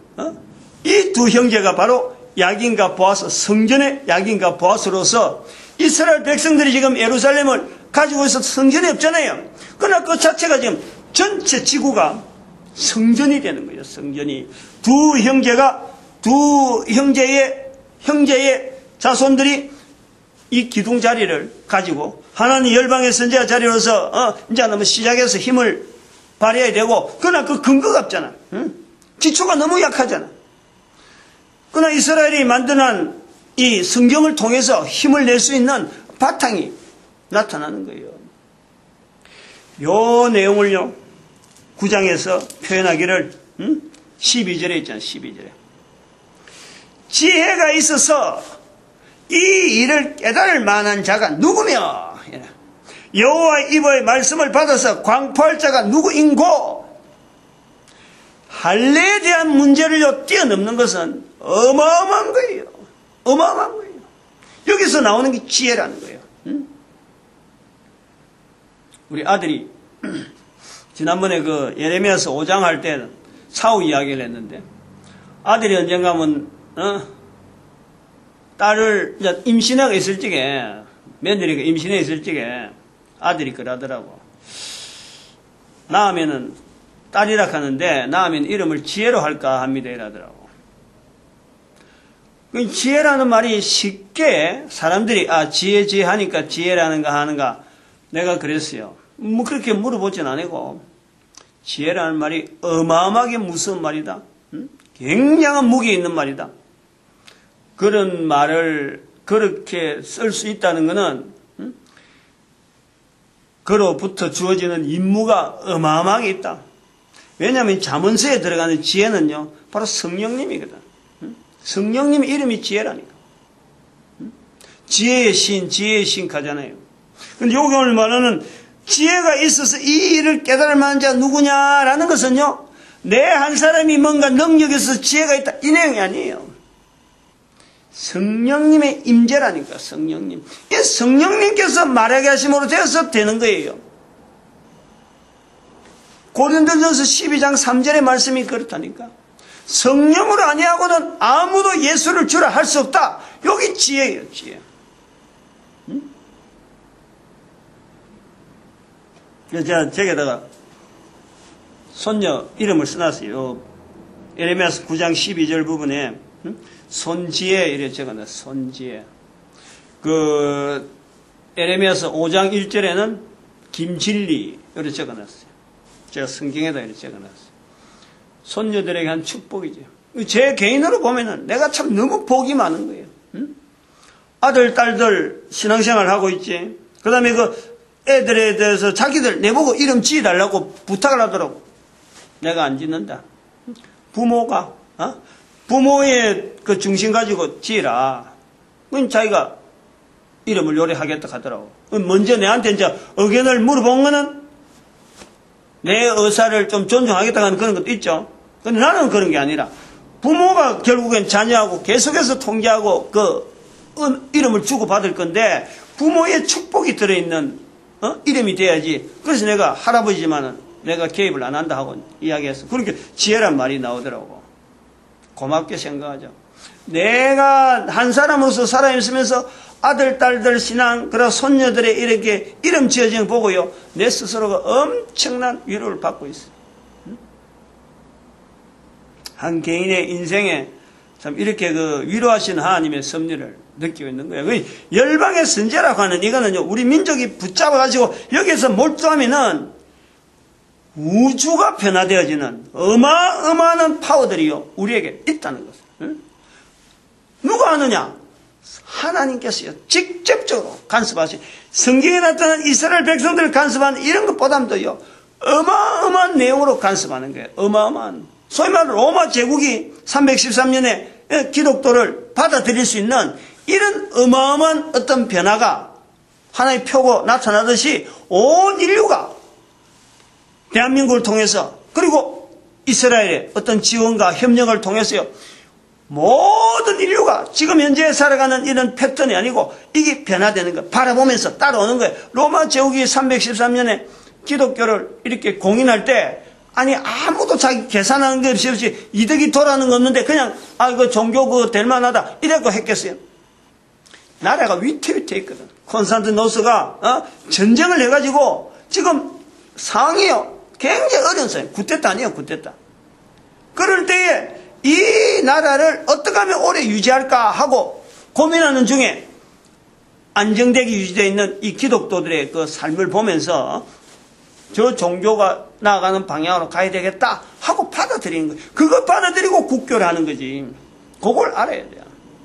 이 두 형제가 바로 야긴과 보아스, 성전의 야긴과 보아스로서 이스라엘 백성들이 지금 예루살렘을 가지고 있어서 성전이 없잖아요. 그러나 그 자체가 지금 전체 지구가 성전이 되는 거예요. 성전이. 두 형제의 자손들이 이 기둥 자리를 가지고 하나님 열방의 선지자 자리로서 이제 너무 시작해서 힘을 발휘해야 되고, 그러나 그 근거가 없잖아. 기초가 너무 약하잖아. 그러나 이스라엘이 만드는 이 성경을 통해서 힘을 낼 수 있는 바탕이 나타나는 거예요. 요 내용을요 9장에서 표현하기를 12절에 있잖아요. 12절에 지혜가 있어서 이 일을 깨달을 만한 자가 누구며, 여호와 이보의 말씀을 받아서 광포할 자가 누구인고. 할례에 대한 문제를 뛰어넘는 것은 어마어마한 거예요. 어마어마한 거예요. 여기서 나오는 게 지혜라는 거예요. 우리 아들이 지난번에 그 예레미야서 5장 할 때 사후 이야기를 했는데, 아들이 언젠가 딸을 이제 임신하고 있을 적에, 며느리가 임신해 있을 적에 아들이 그러더라고. 낳으면은 딸이라 하는데 낳으면 이름을 지혜로 할까 합니다 이러더라고. 지혜라는 말이 쉽게 사람들이 지혜 하니까 지혜라는가 하는가, 내가 그랬어요. 그렇게 물어보진 않고, 지혜라는 말이 어마어마하게 무서운 말이다. 굉장한 무게 있는 말이다. 그런 말을 그렇게 쓸 수 있다는 것은 그로부터 주어지는 임무가 어마어마하게 있다. 왜냐하면 잠언서에 들어가는 지혜는요 바로 성령님이거든. 성령님 이름이 지혜라니까. 지혜의 신 가잖아요. 근데 여기 오늘 말하는 지혜가 있어서 이 일을 깨달을 만한 자가 누구냐라는 것은요, 내 한 사람이 뭔가 능력이 있어서 지혜가 있다 이 내용이 아니에요. 성령님의 임재라니까. 성령님. 이 성령님께서 말하게 하심으로 되어서 되는 거예요. 고린도전서 12장 3절의 말씀이 그렇다니까. 성령으로 아니하고는 아무도 예수를 주라 할 수 없다. 여기 지혜예요. 지혜. 그래서 제가 저기다가 손녀 이름을 써놨어요. 에레미야서 9장 12절 부분에 손지혜 이렇게 적어놨어요. 손지혜. 그 에레미야서 5장 1절에는 김진리 이렇게 적어놨어요. 제가 성경에다 이렇게 적어놨어요. 손녀들에게 한 축복이죠. 제 개인으로 보면은 내가 참 너무 복이 많은 거예요. 아들, 딸들 신앙생활 하고 있지. 그 다음에 그 애들에 대해서 자기들 내보고 이름 지어달라고 부탁을 하더라고. 내가 안 짓는다. 부모가, 부모의 그 중심 가지고 지으라. 그럼 자기가 이름을 요리하겠다 하더라고. 먼저 내한테 이제 의견을 물어본 거는 내 의사를 좀 존중하겠다 하는 그런 것도 있죠. 근데 나는 그런 게 아니라 부모가 결국엔 자녀하고 계속해서 통제하고 이름을 주고받을 건데 부모의 축복이 들어있는 이름이 돼야지. 그래서 내가 할아버지지만은 내가 개입을 안 한다 하고 이야기했어. 그렇게 지혜란 말이 나오더라고. 고맙게 생각하죠. 내가 한 사람으로서 살아있으면서 아들, 딸들, 신앙, 그리고 손녀들의 이렇게 이름 지어진 거 보고요. 내 스스로가 엄청난 위로를 받고 있어요. 한 개인의 인생에 참 이렇게 위로하시는 하나님의 섭리를 느끼고 있는 거예요. 열방의 선제라고 하는 이거는요, 우리 민족이 붙잡아가지고 여기서 몰두하면은 우주가 변화되어지는 어마어마한 파워들이요, 우리에게 있다는 것을. 누가 아느냐? 하나님께서요, 직접적으로 간섭하신, 성경에 나타난 이스라엘 백성들을 간섭하는 이런 것보다도요, 어마어마한 내용으로 간섭하는 거예요. 어마어마한. 소위 말하는 로마 제국이 313년에 기독교를 받아들일 수 있는 이런 어마어마한 어떤 변화가 하나의 표고 나타나듯이 온 인류가 대한민국을 통해서, 그리고 이스라엘의 어떤 지원과 협력을 통해서요, 모든 인류가 지금 현재 살아가는 이런 패턴이 아니고 이게 변화되는 거 바라보면서 따라오는 거예요. 로마 제국이 313년에 기독교를 이렇게 공인할 때, 아니 아무도 자기 계산하는 게 없이 이득이 돌아는 거 없는데 그냥 이거 종교 될 만하다 이래고 했겠어요. 나라가 위태위태했거든. 콘스탄티노스가 전쟁을 해가지고 지금 상황이요, 굉장히 어려운 상황. 굿됐다 아니에요, 굿됐다. 그럴 때에 이 나라를 어떻게 하면 오래 유지할까 하고 고민하는 중에 안정되게 유지되어 있는 이 기독교들의 그 삶을 보면서 저 종교가 나아가는 방향으로 가야 되겠다 하고 받아들이는 거예요. 그거 받아들이고 국교를 하는 거지. 그걸 알아야 돼요.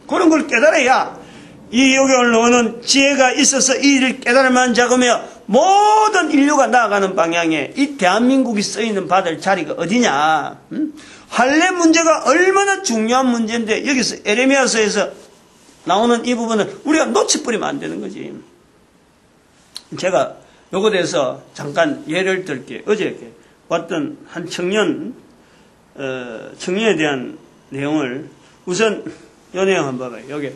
그런 걸 깨달아야 이 여기 올라오는 지혜가 있어서 이 일을 깨달을 만한 자금이며 모든 인류가 나아가는 방향에 이 대한민국이 쓰이는 받을 자리가 어디냐. 할례 문제가 얼마나 중요한 문제인데 여기서 에레미야서에서 나오는 이 부분을 우리가 놓쳐버리면 안 되는 거지. 제가 요거에 대해서 잠깐 예를 들게. 어제 왔던 한 청년에 대한 내용을 우선 요 내용 한번 봐봐요. 여기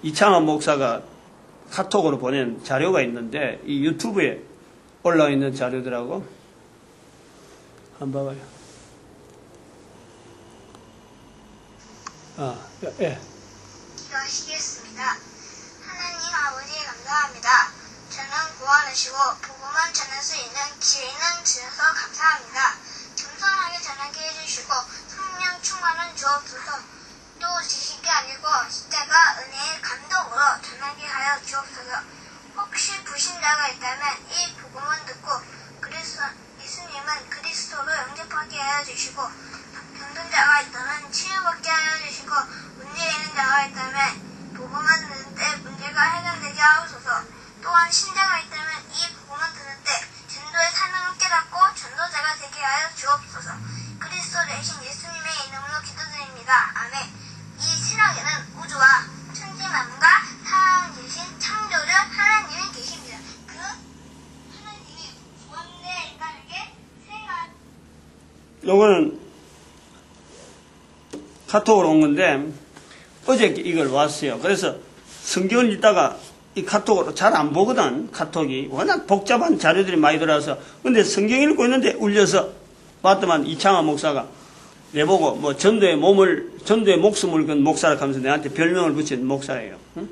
이창환 목사가 카톡으로 보낸 자료가 있는데 이 유튜브에 올라와 있는 자료들하고 한번 봐봐요. 예. 기도하시겠습니다. 하나님 아버지 감사합니다. 저는 구원하시고 복음만 전할 수 있는 기회는 주셔서 감사합니다. 겸손하게 전하게 해주시고 성령 충만은 주옵소서. 또 지식이 아니고 십자가 은혜의 감동으로 전하게 하여 주옵소서. 혹시 불신자가 있다면 이 복음을 듣고 예수님은 그리스도로 영접하게 하여 주시고, 병든자가 있다면 치유받게 하여 주시고, 문제 있는 자가 있다면 복음을 듣는 때 문제가 해결되게 하옵소서. 또한 신자가 있다면 이 복음을 듣는 때 전도의 사명을 깨닫고 전도자가 되게 하여 주옵소서. 그리스도 되신 예수님의 이름으로 기도드립니다. 아멘. 이 세상에는 우주와 천지 만물과 살아계신 창조주 하나님이 계십니다. 그 하나님이 구원된 인간에게 요거는 카톡으로 온 건데 어제 이걸 왔어요. 그래서 성경을 읽다가 이 카톡으로 잘 안 보거든. 카톡이 워낙 복잡한 자료들이 많이 들어와서. 근데 성경 읽고 있는데 울려서 봤더만 이창환 목사가 내보고 뭐 전도에 목숨을 건 목사라 하면서 내한테 별명을 붙인 목사예요. 응?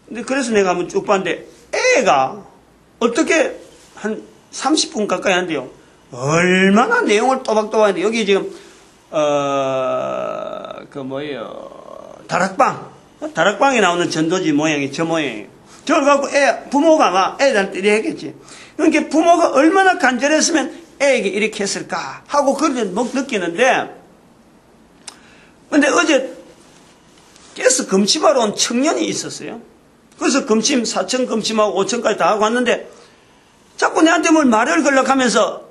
근데 그래서 내가 한번 쭉 봤는데 애가 어떻게 한 30분 가까이 한대요. 얼마나 내용을 또박또박 하는데 여기 지금 다락방에 나오는 전도지 모양이 저 모양이에요. 저걸 갖고 부모가 막 애들한테 이렇게 했겠지. 그러니까 부모가 얼마나 간절했으면 애에게 이렇게 했을까 하고 그렇게 느끼는데, 근데 어제 깨서 금침하러 온 청년이 있었어요. 그래서 금침 4천 금침하고 5천까지 다 하고 왔는데 자꾸 내한테 뭘 말을 걸럭하면서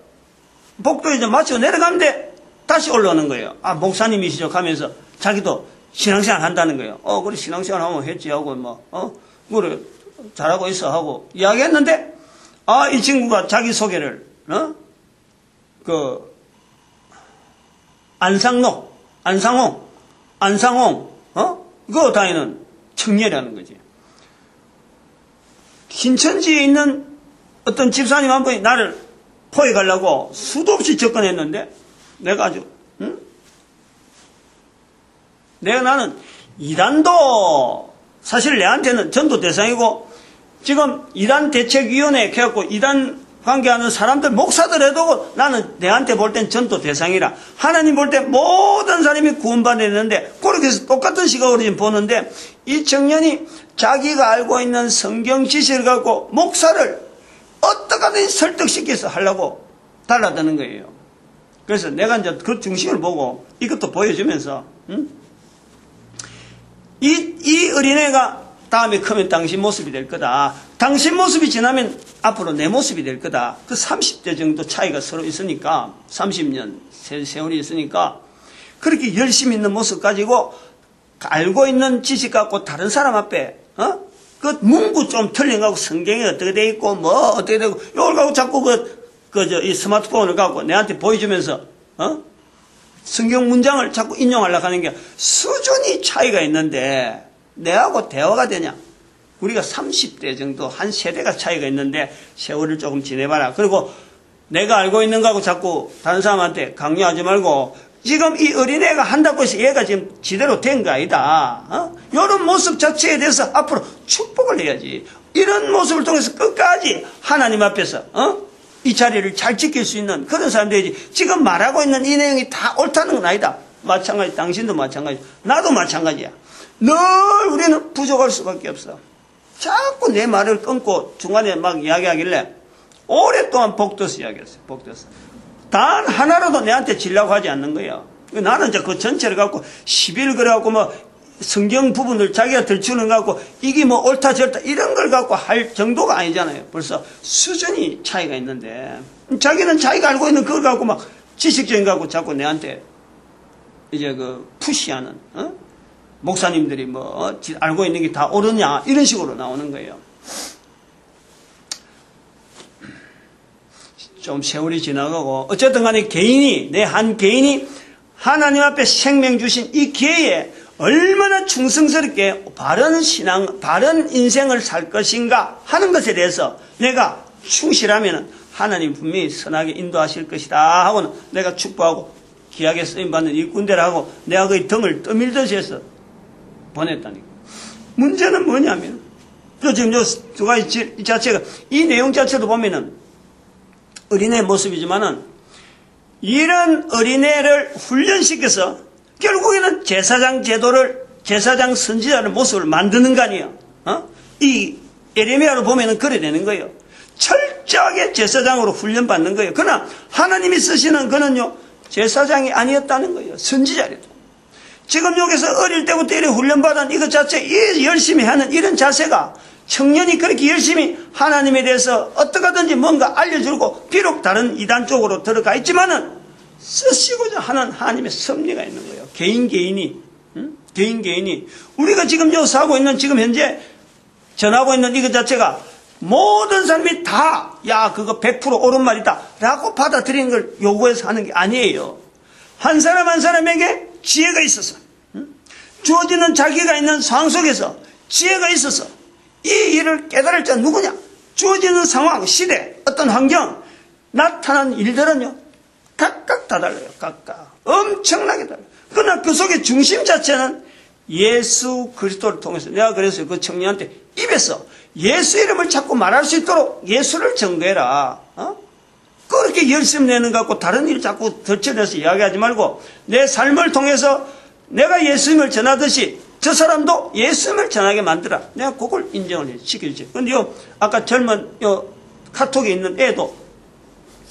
복도에 좀 마치고 내려가는데 다시 올라오는 거예요. 목사님이시죠 하면서 자기도 신앙생활 한다는 거예요. 그래 신앙생활 하면 했지 하고 그래 잘하고 있어 하고 이야기했는데 아, 이 친구가 자기 소개를, 안상홍, 그거 다니는 청년이라는 거지. 신천지에 있는 어떤 집사님 한 분이 나를 포획하려고 수도 없이 접근했는데, 내가 아주, 나는 이단도 사실 내한테는 전도 대상이고, 지금 이단 대책위원회 해갖고 이단 관계하는 사람들, 목사들 해도 나는 내한테 볼 땐 전도 대상이라. 하나님 볼 때 모든 사람이 구원받았는데, 그렇게 해서 똑같은 시각으로 지금 보는데, 이 청년이 자기가 알고 있는 성경 지식을 갖고 목사를 어떻게든 설득시켜서 하려고 달라드는 거예요. 그래서 내가 이제 그 중심을 보고 이것도 보여주면서, 이 어린애가 다음에 크면 당신 모습이 될 거다. 당신 모습이 지나면 앞으로 내 모습이 될 거다. 그 30대 정도 차이가 서로 있으니까, 30년 세월이 있으니까, 그렇게 열심히 있는 모습 가지고, 알고 있는 지식 갖고 다른 사람 앞에, 그 문구 좀 틀린 거하고 성경이 어떻게 돼 있고, 뭐 어떻게 되고, 이걸 갖고 자꾸 이 스마트폰을 갖고 내한테 보여주면서, 성경 문장을 자꾸 인용하려고 하는 게 수준이 차이가 있는데, 내하고 대화가 되냐? 우리가 30대 정도 한 세대가 차이가 있는데 세월을 조금 지내봐라. 그리고 내가 알고 있는 거하고 자꾸 다른 사람한테 강요하지 말고, 지금 이 어린애가 한다고 해서 얘가 지금 지대로 된 거 아니다. 이런 모습 자체에 대해서 앞으로 축복을 해야지. 이런 모습을 통해서 끝까지 하나님 앞에서 이 자리를 잘 지킬 수 있는 그런 사람 되야지. 지금 말하고 있는 이 내용이 다 옳다는 건 아니다. 마찬가지, 당신도 마찬가지, 나도 마찬가지야. 늘 우리는 부족할 수밖에 없어. 자꾸 내 말을 끊고 중간에 막 이야기하길래 오랫동안 복도서 이야기했어요. 복도서. 단 하나라도 내한테 지려고 하지 않는 거예요. 나는 이제 그 전체를 갖고 10일 그래갖고 뭐 성경 부분을 자기가 들추는 거 갖고 이게 뭐 옳다 저옳다 이런 걸 갖고 할 정도가 아니잖아요. 벌써 수준이 차이가 있는데, 자기는 자기가 알고 있는 그걸 갖고 막 지식적인 거 갖고 자꾸 내한테 이제 푸시하는, 목사님들이 알고 있는 게 다 옳으냐, 이런 식으로 나오는 거예요. 좀 세월이 지나가고, 어쨌든 간에 내 한 개인이 하나님 앞에 생명 주신 이 기회에 얼마나 충성스럽게 바른 신앙, 바른 인생을 살 것인가 하는 것에 대해서 내가 충실하면 하나님 분명히 선하게 인도하실 것이다 하고는 내가 축복하고 귀하게 쓰임받는 이 군대를 하고 내가 그의 등을 떠밀듯이 해서 보냈다니까. 문제는 뭐냐면, 지금 요 두 가지 이 자체가, 이 내용 자체도 보면은 어린애 모습이지만은, 이런 어린애를 훈련시켜서 결국에는 제사장 제도를, 제사장 선지자의 모습을 만드는 거 아니에요. 이 에레미야로 보면은 그래 되는 거예요. 철저하게 제사장으로 훈련받는 거예요. 그러나 하나님이 쓰시는 그는요, 제사장이 아니었다는 거예요. 선지자래도. 지금 여기서 어릴 때부터 이렇게 훈련받은 이것 자체, 이 열심히 하는 이런 자세가, 청년이 그렇게 열심히 하나님에 대해서 어떻게든지 뭔가 알려주고, 비록 다른 이단 쪽으로 들어가 있지만은 쓰시고자 하는 하나님의 섭리가 있는 거예요. 개인이 우리가 지금 여기서 하고 있는, 지금 현재 전하고 있는 이것 자체가 모든 사람이 다 그거 100% 옳은 말이다 라고 받아들이는 걸 요구해서 하는 게 아니에요. 한 사람 한 사람에게 지혜가 있어서, 주어지는 자기가 있는 상황 속에서 지혜가 있어서 이 일을 깨달을 자 누구냐? 주어지는 상황, 시대, 어떤 환경, 나타난 일들은요, 각각 다 달라요. 각각 엄청나게 달라요. 그러나 그 속의 중심 자체는 예수 그리스도를 통해서, 내가 그래서 그 청년한테 입에서 예수 이름을 자꾸 말할 수 있도록 예수를 증거해라. 그렇게 열심히 내는 것 같고 다른 일 자꾸 덜쳐내서 이야기하지 말고, 내 삶을 통해서 내가 예수님을 전하듯이 저 사람도 예수님을 전하게 만들어. 내가 그걸 인정을 시켜주지. 근데 아까 젊은 카톡에 있는 애도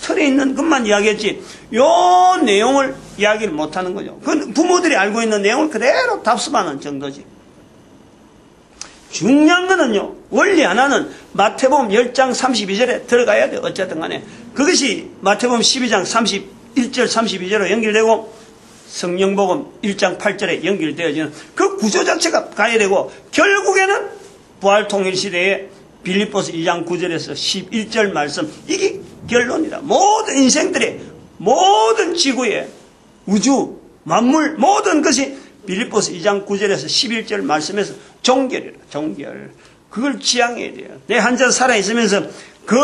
틀에 있는 것만 이야기했지, 요 내용을 이야기를 못하는 거죠. 그 부모들이 알고 있는 내용을 그대로 답습하는 정도지. 중요한 거는요, 원리 하나는 마태복음 10장 32절에 들어가야 돼. 어쨌든 간에 그것이 마태복음 12장 31절 32절로 연결되고 성령복음 1장 8절에 연결되어지는 그 구조 자체가 가야 되고, 결국에는 부활통일시대에 빌립보서 2장 9절에서 11절 말씀, 이게 결론이다. 모든 인생들의 모든 지구의 우주 만물 모든 것이 빌립보서 2장 9절에서 11절 말씀에서 종결이라. 종결. 그걸 지향해야 돼요. 내 한자 살아있으면서 그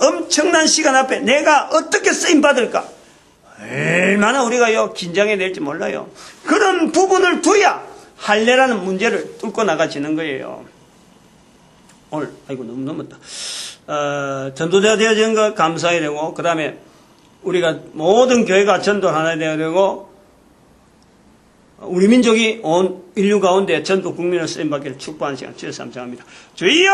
엄청난 시간 앞에 내가 어떻게 쓰임받을까, 얼마나 우리가 긴장해야 될지 몰라요. 그런 부분을 둬야 할례라는 문제를 뚫고 나가지는 거예요. 오늘 아이고 너무 넘었다. 전도자가 되어진 거 감사해야 되고, 그 다음에 우리가 모든 교회가 전도를 하나 되어야 되고, 우리 민족이 온 인류 가운데 전도 국민을 쓰임받기를 축복하는 시간 주여 감사합니다. 주여!